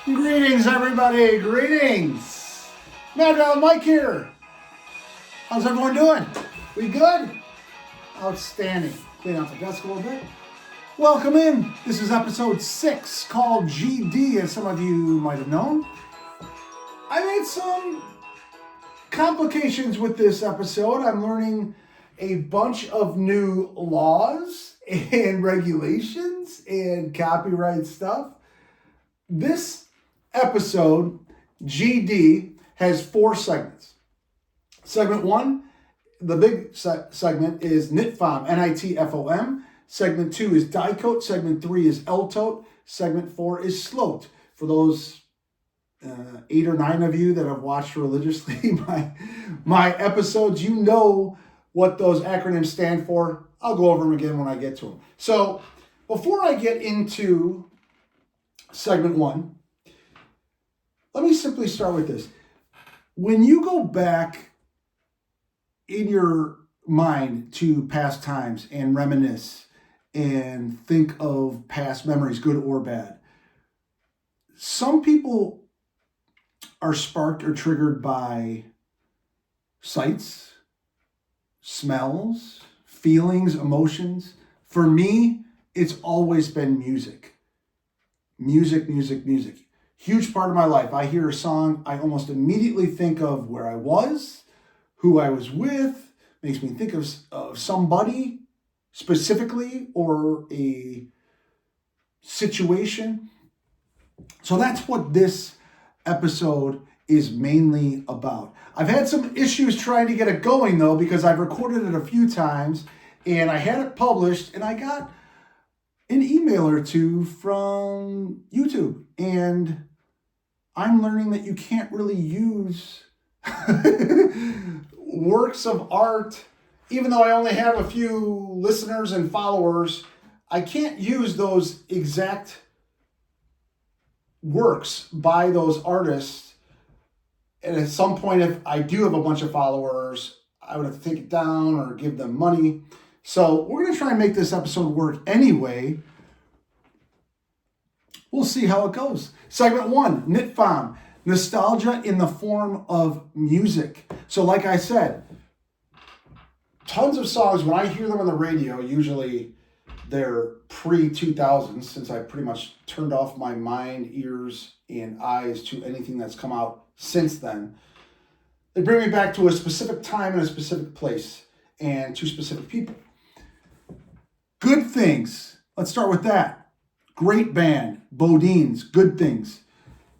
Greetings, everybody. Greetings. Mad Dog Mike here. How's everyone doing? We good? Outstanding. Clean out the desk a little bit. Welcome in. This is episode 6 called GD, as some of you might have known. I made some complications with this episode. I'm learning a bunch of new laws and regulations and copyright stuff. This episode, GD, has 4 segments. Segment 1, the big segment, is NITFOM, N-I-T-F-O-M. Segment 2 is Die Coat. Segment 3 is L-Tote. Segment 4 is SLOTE. For those 8 or 9 of you that have watched religiously my episodes, you know what those acronyms stand for. I'll go over them again when I get to them. So before I get into segment 1, let me simply start with this. When you go back in your mind to past times and reminisce and think of past memories, good or bad, some people are sparked or triggered by sights, smells, feelings, emotions. For me, it's always been music. Music. Huge part of my life. I hear a song, I almost immediately think of where I was, who I was with, makes me think of somebody specifically or a situation. So that's what this episode is mainly about. I've had some issues trying to get it going though, because I've recorded it a few times and I had it published and I got an email or two from YouTube, and I'm learning that you can't really use works of art, even though I only have a few listeners and followers. I can't use those exact works by those artists. And at some point, if I do have a bunch of followers, I would have to take it down or give them money. So we're going to try and make this episode work anyway. We'll see how it goes. Segment 1, NITFOM, nostalgia in the form of music. So like I said, tons of songs, when I hear them on the radio, usually they're pre-2000s, since I pretty much turned off my mind, ears, and eyes to anything that's come out since then. They bring me back to a specific time and a specific place and to specific people. Good Things. Let's start with that. Great band, BoDeans, Good Things.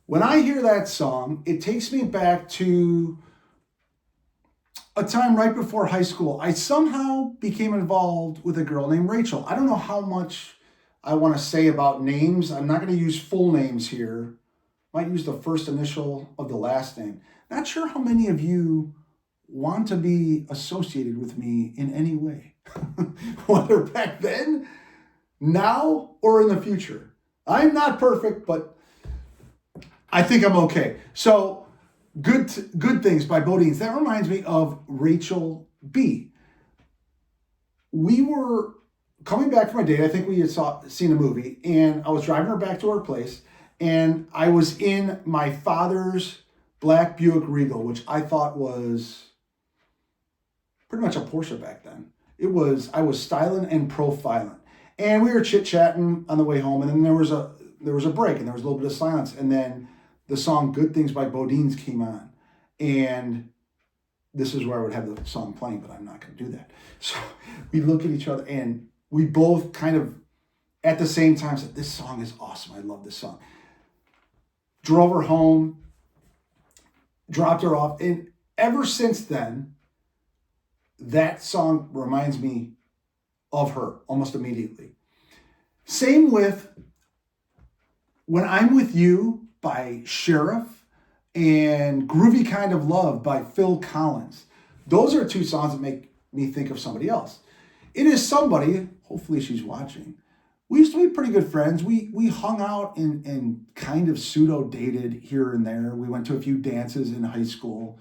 When I hear that song, it takes me back to a time right before high school. I somehow became involved with a girl named Rachel. I don't know how much I want to say about names. I'm not going to use full names here. Might use the first initial of the last name. Not sure how many of you want to be associated with me in any way. Whether back then, now, or in the future. I'm not perfect, but I think I'm okay. So, Good Things by BoDeans. That reminds me of Rachel B. We were coming back from a date. I think we had seen a movie, and I was driving her back to her place, and I was in my father's black Buick Regal, which I thought was pretty much a Porsche back then. I was styling and profiling. And we were chit-chatting on the way home, and then there was a break, and there was a little bit of silence, and then the song Good Things by BoDeans came on. And this is where I would have the song playing, but I'm not going to do that. So we look at each other, and we both kind of, at the same time, said, this song is awesome. I love this song. Drove her home, dropped her off, and ever since then, that song reminds me of her almost immediately. Same with When I'm With You by Sheriff and Groovy Kind of Love by Phil Collins. Those are 2 songs that make me think of somebody else. It is somebody, hopefully she's watching. We used to be pretty good friends. We hung out and kind of pseudo-dated here and there. We went to a few dances in high school.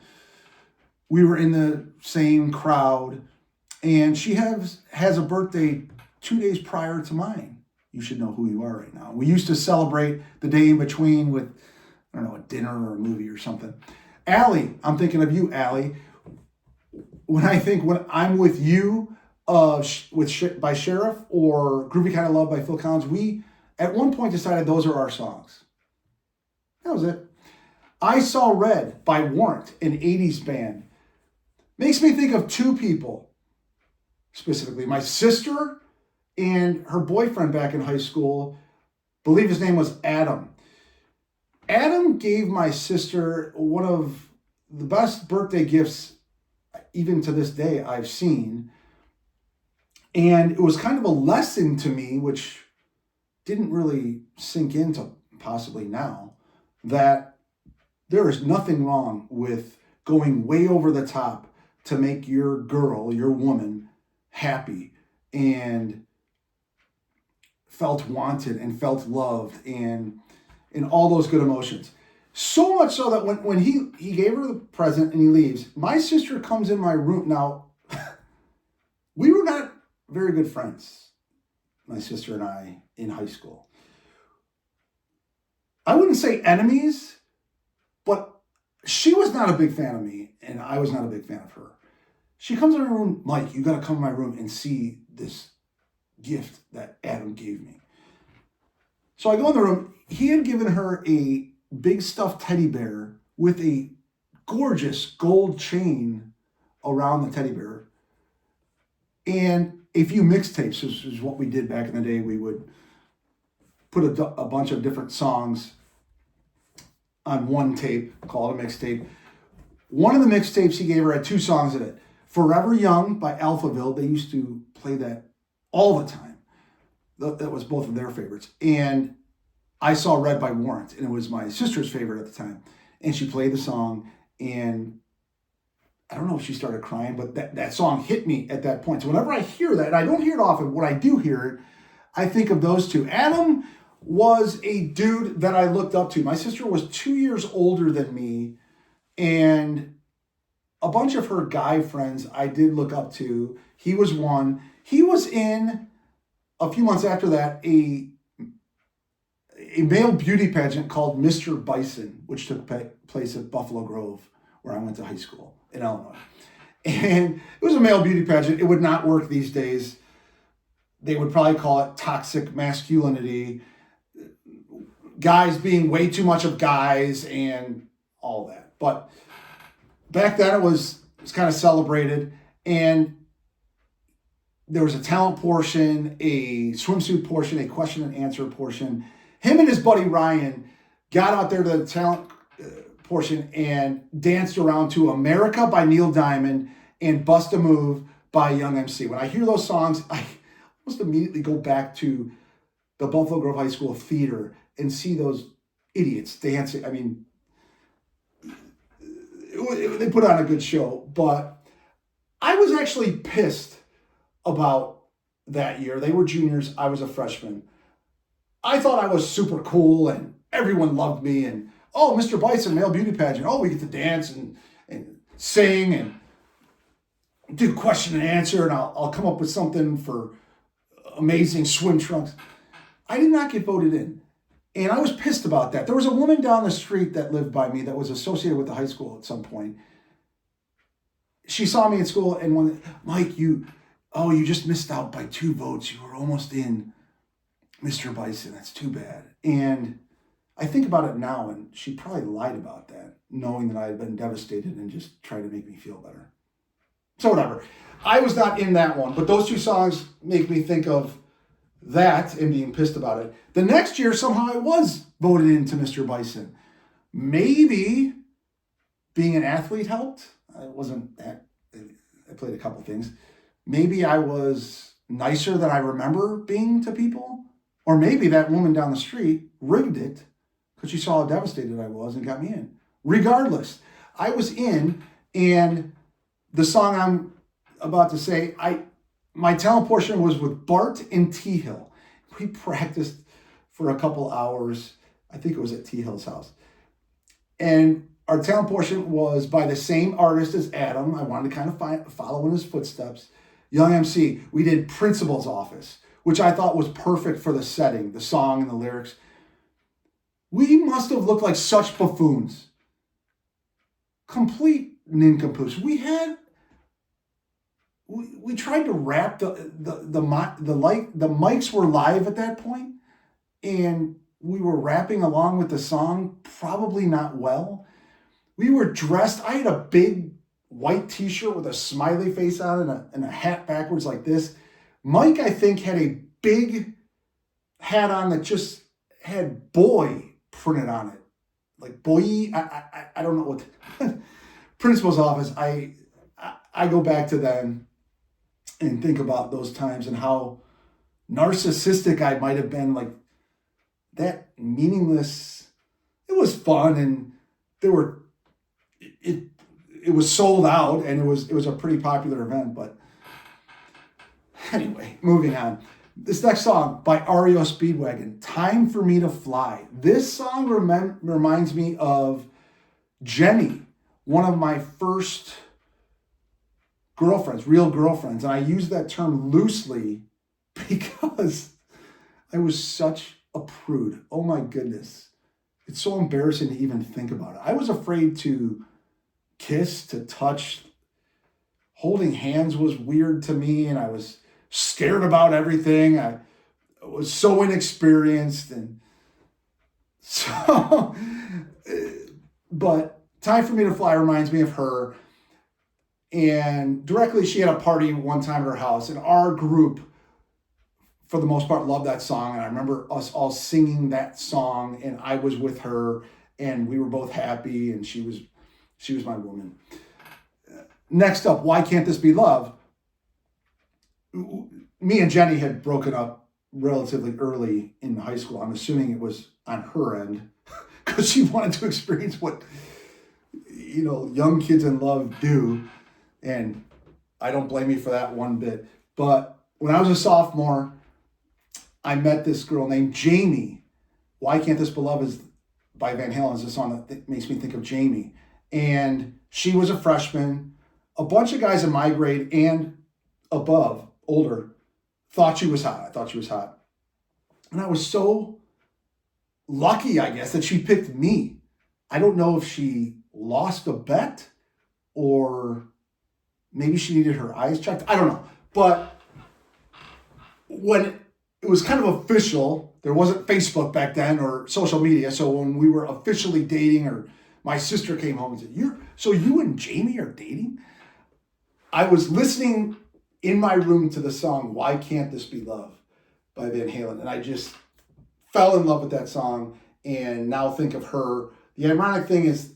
We were in the same crowd. And she has a birthday 2 days prior to mine. You should know who you are right now. We used to celebrate the day in between with I don't know, a dinner or a movie or something. Allie, I'm thinking of you, Allie. When I'm with you, by Sheriff or Groovy Kind of Love by Phil Collins, we at one point decided those are our songs. That was it. I Saw Red by Warrant, an 80s band. Makes me think of two people, specifically. My sister and her boyfriend back in high school, believe his name was Adam. Adam gave my sister one of the best birthday gifts, even to this day, I've seen. And it was kind of a lesson to me, which didn't really sink into possibly now, that there is nothing wrong with going way over the top to make your girl, your woman, happy and felt wanted and felt loved and all those good emotions. So much so that when he gave her the present and he leaves, my sister comes in my room. Now, we were not very good friends, my sister and I, in high school. I wouldn't say enemies, but she was not a big fan of me, and I was not a big fan of her. She comes in my room, Mike, you got to come in my room and see this gift that Adam gave me. So I go in the room. He had given her a big stuffed teddy bear with a gorgeous gold chain around the teddy bear and a few mixtapes. This is what we did back in the day. We would put a bunch of different songs on one tape, call it a mixtape. One of the mixtapes he gave her had two songs in it. Forever Young by Alphaville. They used to play that all the time. That was both of their favorites. And I Saw Red by Warrant, and it was my sister's favorite at the time. And she played the song, and I don't know if she started crying, but that song hit me at that point. So whenever I hear that, and I don't hear it often, when I do hear it, I think of those two. Adam was a dude that I looked up to. My sister was 2 years older than me, and a bunch of her guy friends I did look up to. He was one. He was in, a few months after that, a male beauty pageant called Mr. Bison, which took place at Buffalo Grove, where I went to high school in Illinois. And it was a male beauty pageant. It would not work these days. They would probably call it toxic masculinity, guys being way too much of guys and all that. But back then it was kind of celebrated, and there was a talent portion, a swimsuit portion, a question and answer portion. Him and his buddy Ryan got out there to the talent portion and danced around to America by Neil Diamond and Bust a Move by Young MC. When I hear those songs, I almost immediately go back to the Buffalo Grove High School theater and see those idiots dancing. I mean, they put on a good show, but I was actually pissed about that year. They were juniors. I was a freshman. I thought I was super cool and everyone loved me. And, oh, Mr. Bison, male beauty pageant. Oh, we get to dance and sing and do question and answer. And I'll come up with something for amazing swim trunks. I did not get voted in. And I was pissed about that. There was a woman down the street that lived by me that was associated with the high school at some point. She saw me at school and went, Mike, you just missed out by 2 votes. You were almost in Mr. Bison. That's too bad. And I think about it now, and she probably lied about that, knowing that I had been devastated and just tried to make me feel better. So whatever. I was not in that one, but those 2 songs make me think of that and being pissed about it. The next year, somehow I was voted into Mr. Bison. Maybe being an athlete helped. I wasn't that. I played a couple things. Maybe I was nicer than I remember being to people. Or maybe that woman down the street rigged it because she saw how devastated I was and got me in. Regardless, I was in, and the song I'm about to say, my talent portion was with Bart and T Hill. We practiced for a couple hours. I think it was at T Hill's house. And our talent portion was by the same artist as Adam. I wanted to kind of follow in his footsteps. Young MC. We did Principal's Office, which I thought was perfect for the setting, the song and the lyrics. We must have looked like such buffoons. Complete nincompoops. We tried to rap the mics were live at that point, and we were rapping along with the song, probably not well. We were dressed. I had a big white t-shirt with a smiley face on it and a hat backwards like this. Mike, I think, had a big hat on that just had boy printed on it. Like boy, I don't know what. Principal's office, I go back to then and think about those times and how narcissistic I might have been, like that meaningless. It was fun, and it was sold out, and it was a pretty popular event. But anyway, moving on. This next song by REO Speedwagon, Time for Me to Fly. This song reminds me of Jenny, one of my first girlfriends, real girlfriends. And I use that term loosely because I was such a prude. Oh my goodness. It's so embarrassing to even think about it. I was afraid to kiss, to touch. Holding hands was weird to me, and I was scared about everything. I was so inexperienced, and so, but Time for Me to Fly reminds me of her. And directly, she had a party one time at her house, and our group, for the most part, loved that song. And I remember us all singing that song, and I was with her, and we were both happy, and she was my woman. Next up, Why Can't This Be Love? Me and Jenny had broken up relatively early in high school. I'm assuming it was on her end because she wanted to experience what, young kids in love do. And I don't blame you for that one bit. But when I was a sophomore, I met this girl named Jamie. Why Can't This Be Love is by Van Halen is a song that makes me think of Jamie. And she was a freshman. A bunch of guys in my grade and above, older, thought she was hot. I thought she was hot. And I was so lucky, I guess, that she picked me. I don't know if she lost a bet or maybe she needed her eyes checked. I don't know. But when it was kind of official, there wasn't Facebook back then or social media. So when we were officially dating, or my sister came home and said, so you and Jamie are dating? I was listening in my room to the song, Why Can't This Be Love by Van Halen. And I just fell in love with that song and now think of her. The ironic thing is,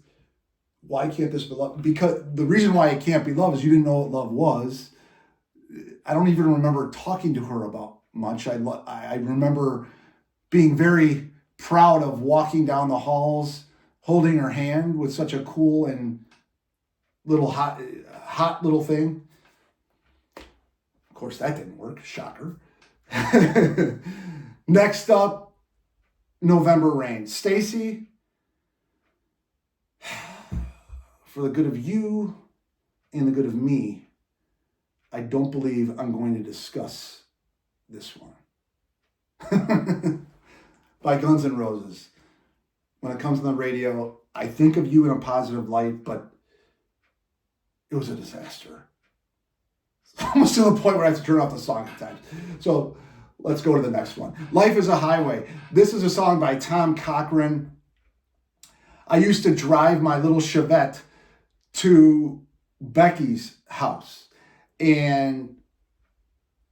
why can't this be love? Because the reason why it can't be love is you didn't know what love was. I don't even remember talking to her about much. I remember being very proud of walking down the halls, holding her hand with such a cool and little hot little thing. Of course, that didn't work. Shocker. Next up, November Rain. Stacy, for the good of you and the good of me, I don't believe I'm going to discuss this one. By Guns N' Roses. When it comes on the radio, I think of you in a positive light, but it was a disaster. It's almost to the point where I have to turn off the song at times. So let's go to the next one. Life is a Highway. This is a song by Tom Cochrane. I used to drive my little Chevette to Becky's house. And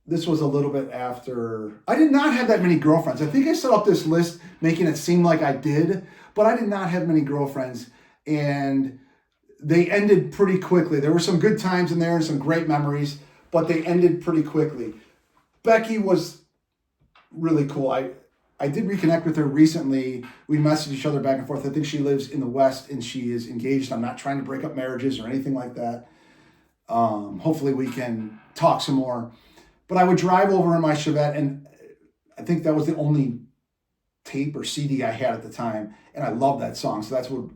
this was a little bit after. I did not have that many girlfriends. I think I set up this list making it seem like I did, but I did not have many girlfriends. And they ended pretty quickly. There were some good times in there and some great memories, but they ended pretty quickly. Becky was really cool. I did reconnect with her recently. We messaged each other back and forth. I think she lives in the West and she is engaged. I'm not trying to break up marriages or anything like that. Hopefully we can talk some more. But I would drive over in my Chevette, and I think that was the only tape or CD I had at the time, and I love that song. So that's what,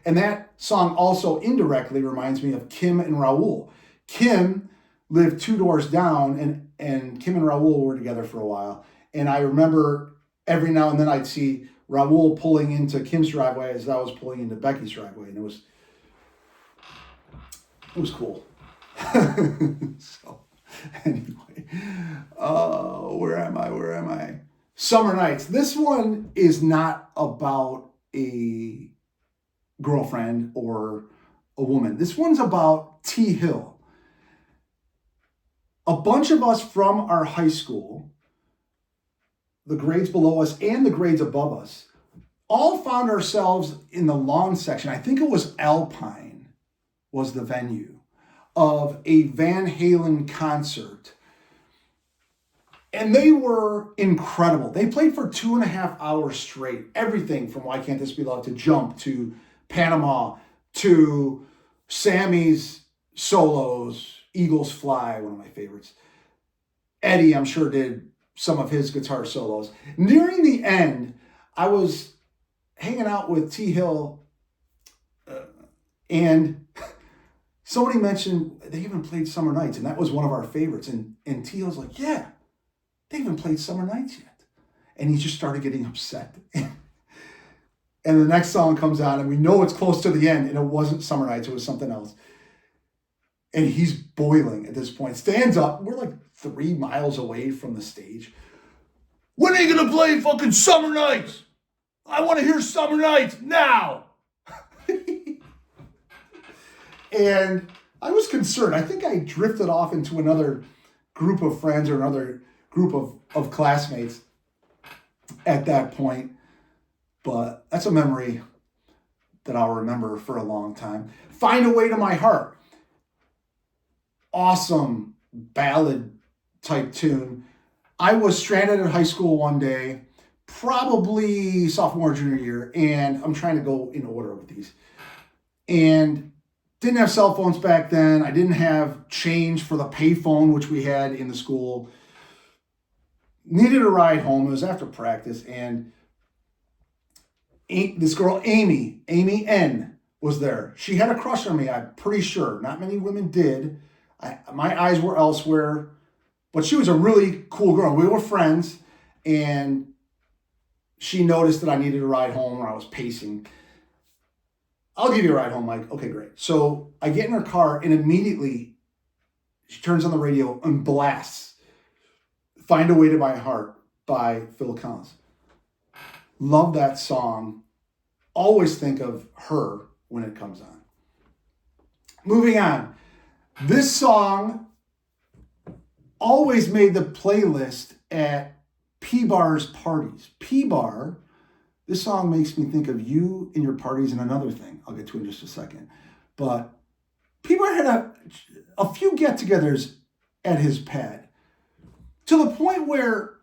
and that song also indirectly reminds me of Kim and Raul. Kim lived 2 doors down, and Kim and Raul were together for a while. And I remember every now and then I'd see Raul pulling into Kim's driveway as I was pulling into Becky's driveway, and it was cool. So anyway, where am I? Summer Nights. This one is not about a girlfriend or a woman. This one's about T. Hill. A bunch of us from our high school, the grades below us and the grades above us, all found ourselves in the lawn section. I think it was Alpine was the venue of a Van Halen concert. And they were incredible. They played for 2.5 hours straight. Everything from Why Can't This Be Love to Jump to Panama to Sammy's solos, Eagles Fly, one of my favorites. Eddie, I'm sure, did some of his guitar solos. Nearing the end, I was hanging out with T. Hill and somebody mentioned they even played Summer Nights, and that was one of our favorites. And T. Hill's like, yeah, they haven't played Summer Nights yet. And he just started getting upset. And the next song comes on, and we know it's close to the end, and it wasn't Summer Nights, it was something else. And he's boiling at this point. Stands up, we're like 3 miles away from the stage. When are you gonna play fucking Summer Nights? I want to hear Summer Nights now. And I was concerned. I think I drifted off into another group of friends or another group of classmates at that point. But that's a memory that I'll remember for a long time. Find a Way to My Heart. Awesome ballad type tune. I was stranded in high school one day, probably sophomore, junior year, and I'm trying to go in order with these. And didn't have cell phones back then. I didn't have change for the payphone, which we had in the school. Needed a ride home. It was after practice, and this girl, Amy N, was there. She had a crush on me, I'm pretty sure. Not many women did. My eyes were elsewhere, but she was a really cool girl. We were friends, and she noticed that I needed a ride home, or I was pacing. I'll give you a ride home, Mike. Okay, great. So I get in her car, and immediately she turns on the radio and blasts Find a Way to My Heart by Phil Collins. Love that song. Always think of her when it comes on. Moving on. This song always made the playlist at P-Bar's parties. P-Bar, this song makes me think of you and your parties and another thing I'll get to in just a second. But P-Bar had a few get-togethers at his pad, to the point where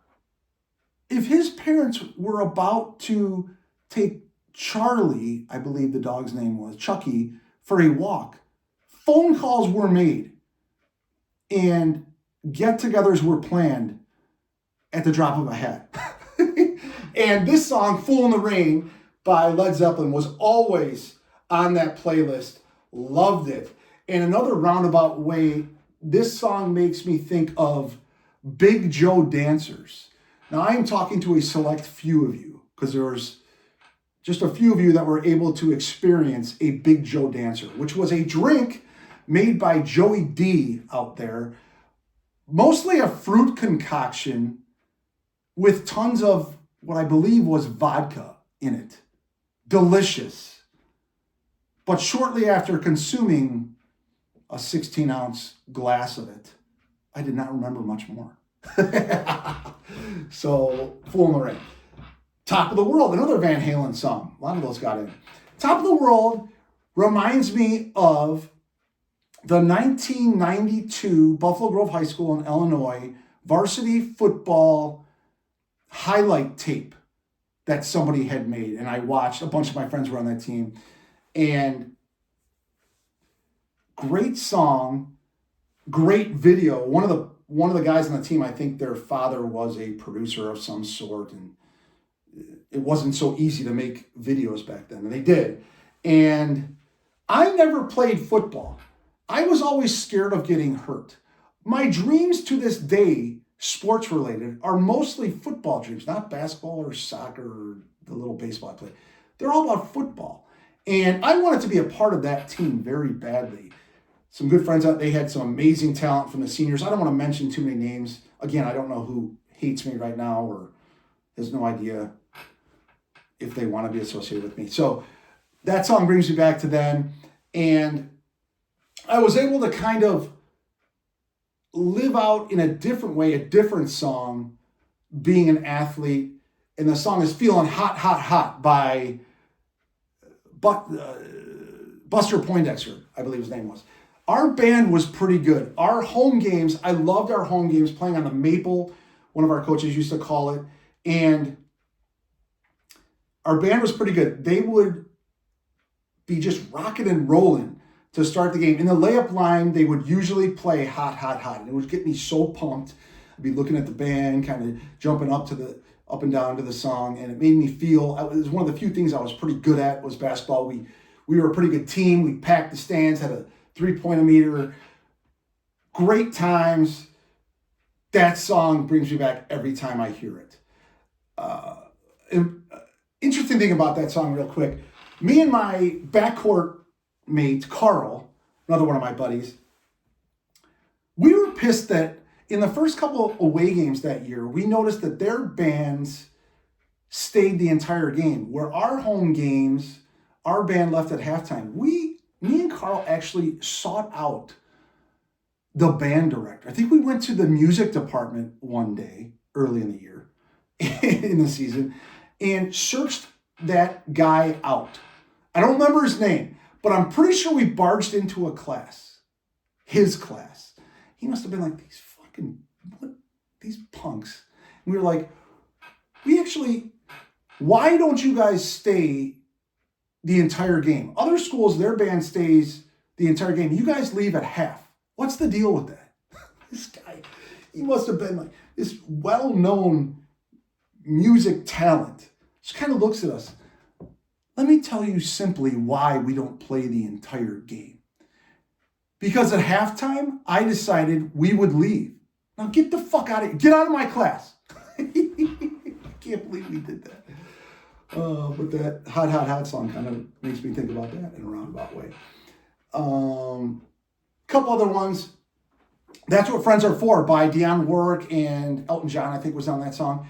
if his parents were about to take Charlie, I believe the dog's name was, Chucky, for a walk, phone calls were made and get-togethers were planned at the drop of a hat. And this song, Fool in the Rain by Led Zeppelin, was always on that playlist. Loved it. In another roundabout way, this song makes me think of Big Joe dancers. Now, I am talking to a select few of you, because there's just a few of you that were able to experience a Big Joe dancer, which was a drink made by Joey D out there, mostly a fruit concoction with tons of what I believe was vodka in it. Delicious. But shortly after consuming a 16-ounce glass of it, I did not remember much more. So, Fool in the Rain. Top of the World, another Van Halen song. A lot of those got in. Top of the World reminds me of the 1992 Buffalo Grove High School in Illinois varsity football highlight tape that somebody had made. And I watched, a bunch of my friends were on that team. And great song, great video. One of the guys on the team, I think their father was a producer of some sort, and it wasn't so easy to make videos back then, and they did. And I never played football. I was always scared of getting hurt. My dreams to this day, sports related, are mostly football dreams, not basketball or soccer or the little baseball I play. They're all about football. And I wanted to be a part of that team very badly. Some good friends out, they had some amazing talent from the seniors. I don't want to mention too many names. Again, I don't know who hates me right now or has no idea if they want to be associated with me. So that song brings me back to then. And I was able to kind of live out in a different way, a different song, being an athlete. And the song is Feeling Hot, Hot, Hot by Buster Poindexter, I believe his name was. Our band was pretty good. Our home games, I loved our home games, playing on the Maple, one of our coaches used to call it. And our band was pretty good. They would be just rocking and rolling to start the game. In the layup line, they would usually play Hot, Hot, Hot. And it would get me so pumped. I'd be looking at the band, kind of jumping up and down to the song. And it made me feel, it was one of the few things I was pretty good at was basketball. We were a pretty good team. We packed the stands, had a 3-point-a-meter. Great times. That song brings me back every time I hear it. Interesting thing about that song real quick. Me and my backcourt mate, Carl, another one of my buddies, we were pissed that in the first couple of away games that year, we noticed that their bands stayed the entire game. Where our home games, our band left at halftime. Me and Carl actually sought out the band director. I think we went to the music department one day early in the year, in the season, and searched that guy out. I don't remember his name, but I'm pretty sure we barged into a class, his class. He must have been like, these punks. And we were like, why don't you guys stay the entire game? Other schools, their band stays the entire game. You guys leave at half. What's the deal with that? This guy, he must have been like this well-known music talent. Just kind of looks at us. Let me tell you simply why we don't play the entire game. Because at halftime, I decided we would leave. Now get the fuck out of here. Get out of my class. I can't believe we did that. But that Hot, Hot, Hot song kind of makes me think about that in a roundabout way. Couple other ones. That's What Friends Are For by Dionne Warwick and Elton John, I think, was on that song.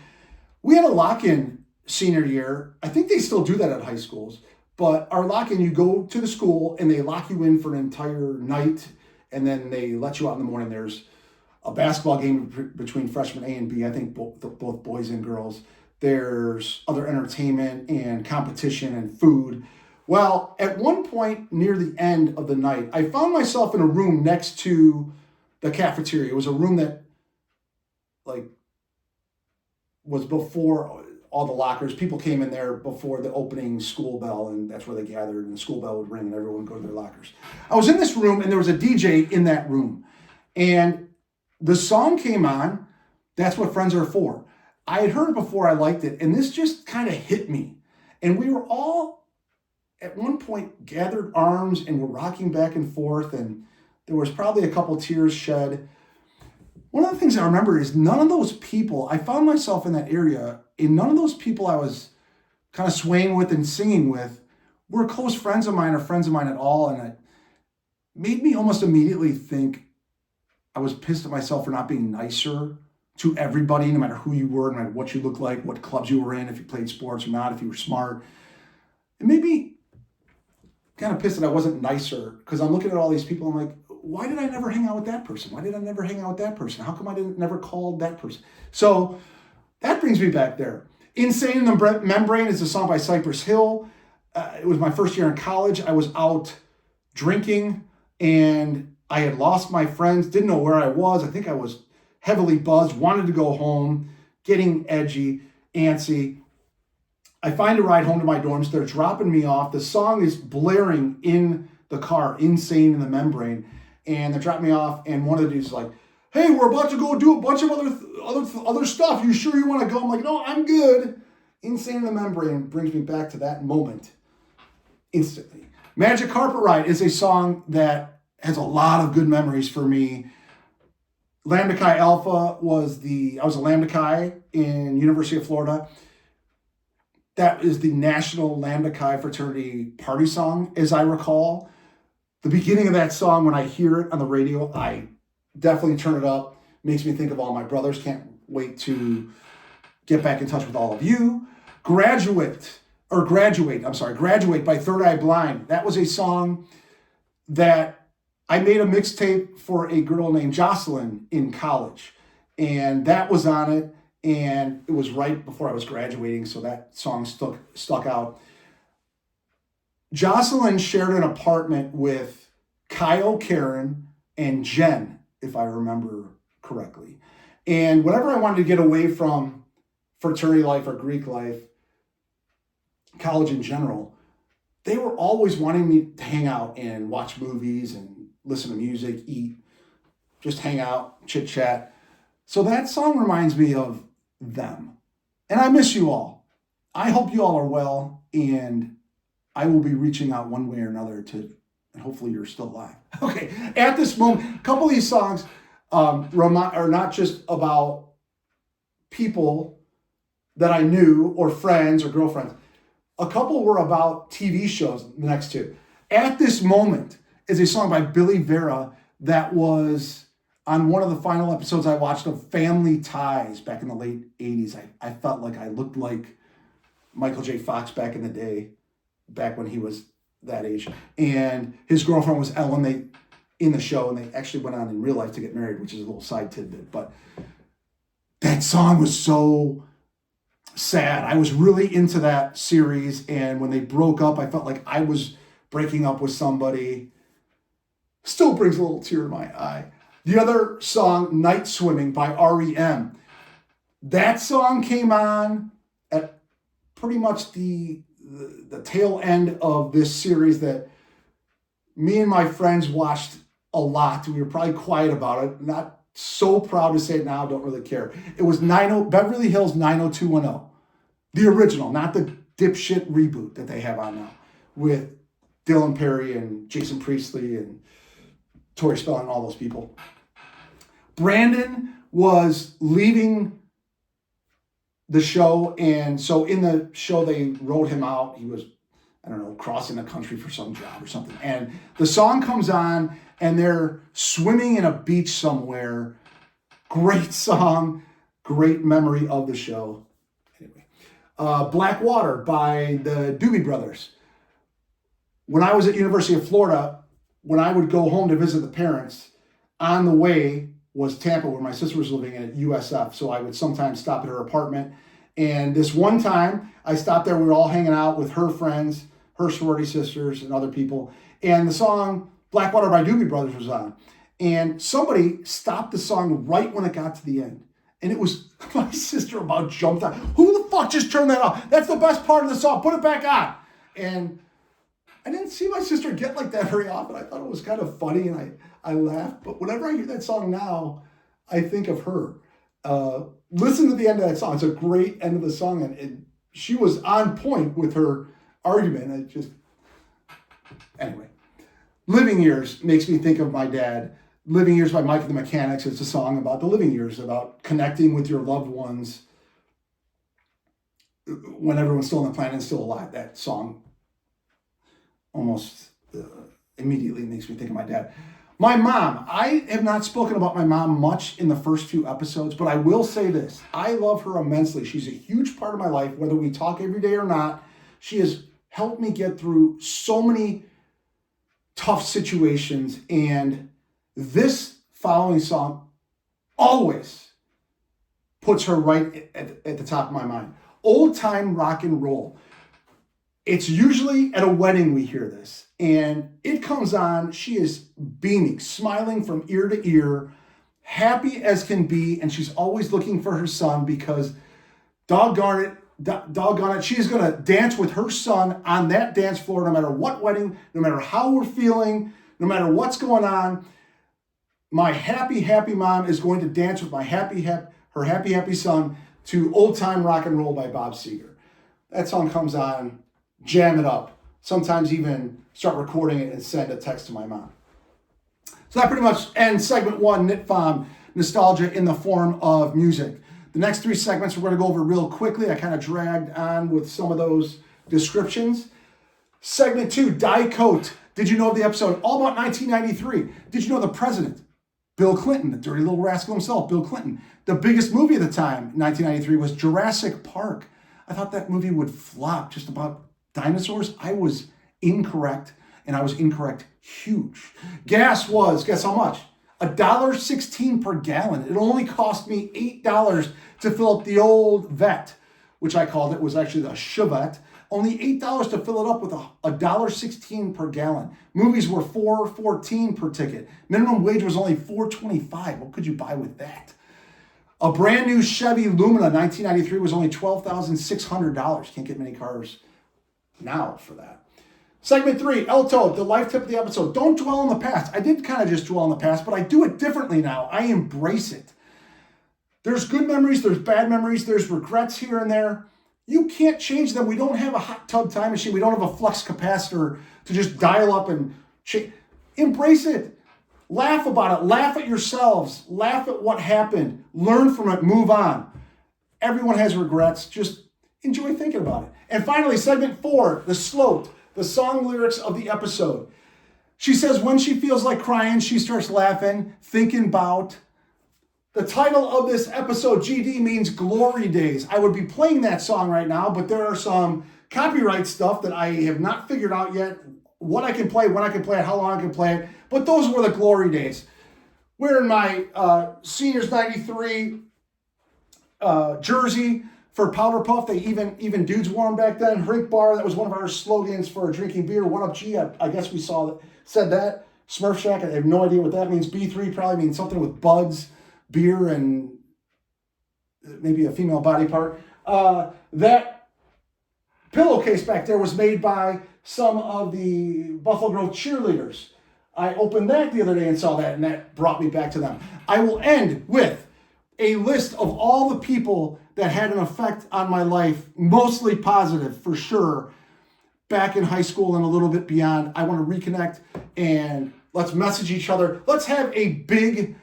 We had a lock-in senior year. I think they still do that at high schools. But our lock-in, you go to the school and they lock you in for an entire night, and then they let you out in the morning. There's a basketball game between freshmen A and B, I think both boys and girls. There's other entertainment and competition and food. Well, at one point near the end of the night, I found myself in a room next to the cafeteria. It was a room that was before all the lockers. People came in there before the opening school bell, and that's where they gathered, and the school bell would ring and everyone would go to their lockers. I was in this room, and there was a DJ in that room. And the song came on, That's What Friends Are For. I had heard it before, I liked it, and this just kind of hit me. And we were all, at one point, gathered arms and were rocking back and forth, and there was probably a couple tears shed. One of the things I remember is none of those people, I found myself in that area, and none of those people I was kind of swaying with and singing with were close friends of mine or friends of mine at all, and it made me almost immediately think I was pissed at myself for not being nicer to everybody, no matter who you were, no matter what you looked like, what clubs you were in, if you played sports or not, if you were smart. It made me kind of pissed that I wasn't nicer, because I'm looking at all these people, I'm like, why did I never hang out with that person? Why did I never hang out with that person? How come I never called that person? So that brings me back there. Insane in the Membrane is a song by Cypress Hill. It was my first year in college. I was out drinking, and I had lost my friends, didn't know where I was. I think I was heavily buzzed, wanted to go home, getting edgy, antsy. I find a ride home to my dorms. They're dropping me off. The song is blaring in the car, Insane in the Membrane. And they're dropping me off, and one of the dudes is like, hey, we're about to go do a bunch of other stuff. You sure you want to go? I'm like, no, I'm good. Insane in the Membrane brings me back to that moment instantly. Magic Carpet Ride is a song that has a lot of good memories for me. Lambda Chi Alpha I was a Lambda Chi in University of Florida. That is the National Lambda Chi Fraternity party song, as I recall. The beginning of that song, when I hear it on the radio, I definitely turn it up. Makes me think of all my brothers. Can't wait to get back in touch with all of you. Graduate by Third Eye Blind. That was a song that I made a mixtape for a girl named Jocelyn in college. And that was on it. And it was right before I was graduating, so that song stuck out. Jocelyn shared an apartment with Kyle, Karen, and Jen, if I remember correctly. And whenever I wanted to get away from fraternity life or Greek life, college in general, they were always wanting me to hang out and watch movies and listen to music, eat, just hang out, chit chat. So that song reminds me of them. And I miss you all. I hope you all are well, and I will be reaching out one way or another and hopefully you're still alive. Okay, at this moment, a couple of these songs are not just about people that I knew or friends or girlfriends. A couple were about TV shows, the next two. At This Moment is a song by Billy Vera that was on one of the final episodes I watched of Family Ties back in the late 80s. I felt like I looked like Michael J. Fox back in the day, back when he was that age. And his girlfriend was Ellen in the show, and they actually went on in real life to get married, which is a little side tidbit. But that song was so sad. I was really into that series, and when they broke up, I felt like I was breaking up with somebody. Still brings a little tear to my eye. The other song, Night Swimming by R.E.M. That song came on at pretty much the tail end of this series that me and my friends watched a lot. We were probably quiet about it. Not so proud to say it now, don't really care. It was Beverly Hills 90210. The original, not the dipshit reboot that they have on now with Dylan Perry and Jason Priestley and Tori Spelling, all those people. Brandon was leaving the show, and so in the show they wrote him out. He was, I don't know, crossing the country for some job or something. And the song comes on, and they're swimming in a beach somewhere. Great song, great memory of the show. Anyway, Black Water by the Doobie Brothers. When I was at University of Florida, when I would go home to visit the parents, on the way was Tampa, where my sister was living at USF. So I would sometimes stop at her apartment. And this one time I stopped there, we were all hanging out with her friends, her sorority sisters and other people. And the song Blackwater by Doobie Brothers was on. And somebody stopped the song right when it got to the end. And it was, my sister about jumped on. Who the fuck just turned that off? That's the best part of the song. Put it back on. And I didn't see my sister get like that very often. I thought it was kind of funny, and I laughed. But whenever I hear that song now, I think of her. Listen to the end of that song. It's a great end of the song. And she was on point with her argument. Anyway. Living Years makes me think of my dad. Living Years by Mike and the Mechanics. It's a song about the living years, about connecting with your loved ones when everyone's still on the planet and still alive. That song almost immediately makes me think of my dad. My mom. I have not spoken about my mom much in the first few episodes, but I will say this. I love her immensely. She's a huge part of my life, whether we talk every day or not. She has helped me get through so many tough situations, and this following song always puts her right at the top of my mind. Old Time Rock and Roll. It's usually at a wedding we hear this, and it comes on. She is beaming, smiling from ear to ear, happy as can be, and she's always looking for her son because, doggone it, she's going to dance with her son on that dance floor no matter what wedding, no matter how we're feeling, no matter what's going on. My happy, happy mom is going to dance with my her happy son to Old Time Rock and Roll by Bob Seger. That song comes on, jam it up. Sometimes even start recording it and send a text to my mom. So that pretty much ends segment one, Knit Fam, nostalgia in the form of music. The next 3 segments we're going to go over real quickly. I kind of dragged on with some of those descriptions. Segment 2, Die Coat. Did you know the episode all about 1993? Did you know the president, Bill Clinton, the dirty little rascal himself, Bill Clinton? The biggest movie at the time, 1993, was Jurassic Park. I thought that movie would flop, just about dinosaurs. I was incorrect, and I was incorrect huge. Gas was, guess how much? $1.16 per gallon. It only cost me $8 to fill up the old vet, which I called it, was actually the Chevette. Only $8 to fill it up with $1.16 per gallon. Movies were $4.14 per ticket. Minimum wage was only $4.25. What could you buy with that? A brand new Chevy Lumina 1993 was only $12,600. Can't get many cars now for that. Segment 3, El Toad, the life tip of the episode. Don't dwell on the past. I did kind of just dwell on the past, but I do it differently now. I embrace it. There's good memories, there's bad memories, there's regrets here and there. You can't change them. We don't have a hot tub time machine. We don't have a flux capacitor to just dial up and change. Embrace it. Laugh about it. Laugh at yourselves. Laugh at what happened. Learn from it. Move on. Everyone has regrets. Just enjoy thinking about it. And finally, segment 4, the Sloat, the song lyrics of the episode. She says when she feels like crying, she starts laughing, thinking about. The title of this episode, GD, means Glory Days. I would be playing that song right now, but there are some copyright stuff that I have not figured out yet. What I can play, when I can play it, how long I can play it. But those were the Glory Days. Wearing my Seniors 93 jersey for Powder Puff. They even dudes wore them back then. Drink Bar, that was one of our slogans for drinking beer. 1UP-G, I guess we said that. Smurf Shack, I have no idea what that means. B3 probably means something with buds, beer, and maybe a female body part. That pillowcase back there was made by some of the Buffalo Grove cheerleaders. I opened that the other day and saw that, and that brought me back to them. I will end with a list of all the people that had an effect on my life, mostly positive for sure, back in high school and a little bit beyond. I want to reconnect and let's message each other. Let's have a big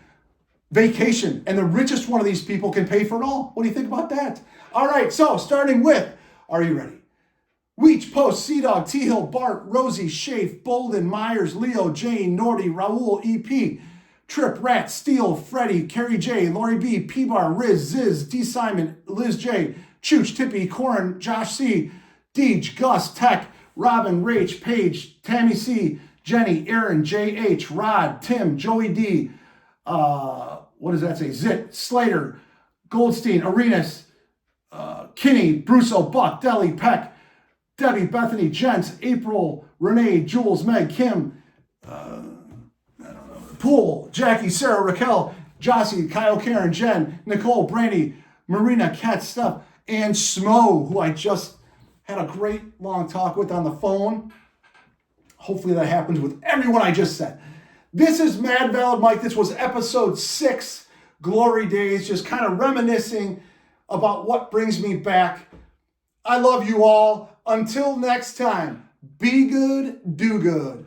vacation, and the richest one of these people can pay for it all. What do you think about that? All right, so starting with, are you ready? Weech, Post, Sea-Dog, T-Hill, Bart, Rosie, Shafe, Bolden, Myers, Leo, Jane, Nordy, Raul, EP, Trip, Rat, Steele, Freddie, Carrie J, Lori B, P-Bar, Riz, Ziz, D. Simon, Liz J, Chooch, Tippy, Corin, Josh C, Deej, Gus, Tech, Robin, Rach, Paige, Tammy C, Jenny, Aaron, J.H., Rod, Tim, Joey D, what does that say? Zit, Slater, Goldstein, Arenas, Kinney, Brusso, Buck, Deli, Peck, Debbie, Bethany, Jens, April, Renee, Jules, Meg, Kim, Poole, Jackie, Sarah, Raquel, Jossie, Kyle, Karen, Jen, Nicole, Brandy, Marina, Kat, Steph, and Smo, who I just had a great long talk with on the phone. Hopefully that happens with everyone I just said. This is Mad Valid Mike. This was episode 6, Glory Days, just kind of reminiscing about what brings me back. I love you all. Until next time, be good, do good.